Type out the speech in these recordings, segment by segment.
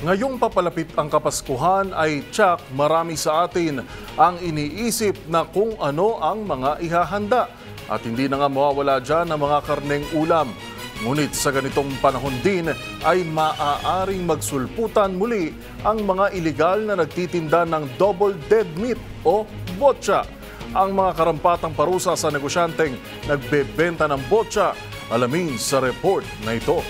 Ngayong papalapit ang Kapaskuhan ay tsak marami sa atin ang iniisip na kung ano ang mga ihahanda. At hindi na nga mawawala dyan ang mga karneng ulam. Ngunit sa ganitong panahon din ay maaaring magsulputan muli ang mga ilegal na nagtitinda ng double dead meat o botcha. Ang mga karampatang parusa sa negosyanteng nagbebenta ng botcha. Alamin sa report na ito.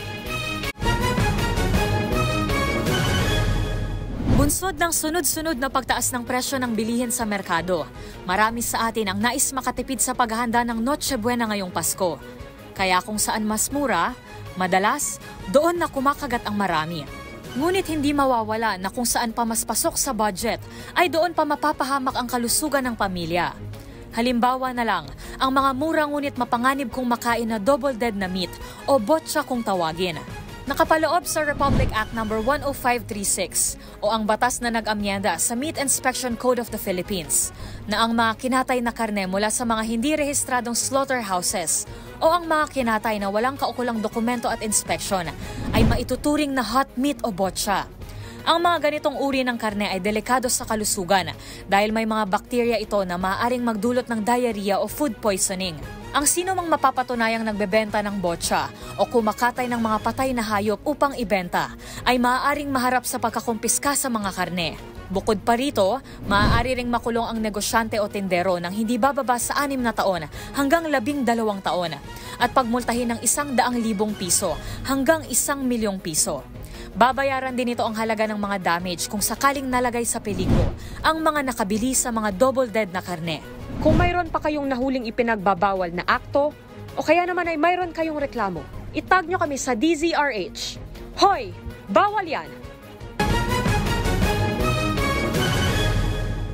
Bunsod ng sunod-sunod na pagtaas ng presyo ng bilihin sa merkado, marami sa atin ang nais makatipid sa paghahanda ng Noche Buena ngayong Pasko. Kaya kung saan mas mura, madalas, doon na kumakagat ang marami. Ngunit hindi mawawala na kung saan pa mas pasok sa budget, ay doon pa mapapahamak ang kalusugan ng pamilya. Halimbawa na lang, ang mga mura ngunit mapanganib kung makain na double dead na meat o botcha kung tawagin. Nakapaloob sa Republic Act No. 10536 o ang batas na nag-amyenda sa Meat Inspection Code of the Philippines na ang mga kinatay na karne mula sa mga hindi rehistradong slaughterhouses o ang mga kinatay na walang kaukulang dokumento at inspeksyon ay maituturing na hot meat o botcha. Ang mga ganitong uri ng karne ay delikado sa kalusugan dahil may mga bakterya ito na maaaring magdulot ng diarrhea o food poisoning. Ang sino mang mapapatunayang nagbebenta ng botcha o kumakatay ng mga patay na hayop upang ibenta ay maaaring maharap sa pagkakumpiska sa mga karne. Bukod pa rito, maaari ring makulong ang negosyante o tindero ng hindi bababa sa 6 na taon hanggang 12 taon at pagmultahin ng 100,000 piso hanggang 1,000,000 piso. Babayaran din ito ang halaga ng mga damage kung sakaling nalagay sa peligro ang mga nakabili sa mga double dead na karne. Kung mayroon pa kayong nahuling ipinagbabawal na akto o kaya naman ay mayroon kayong reklamo, itag nyo kami sa DZRH. Hoy! Bawal yan!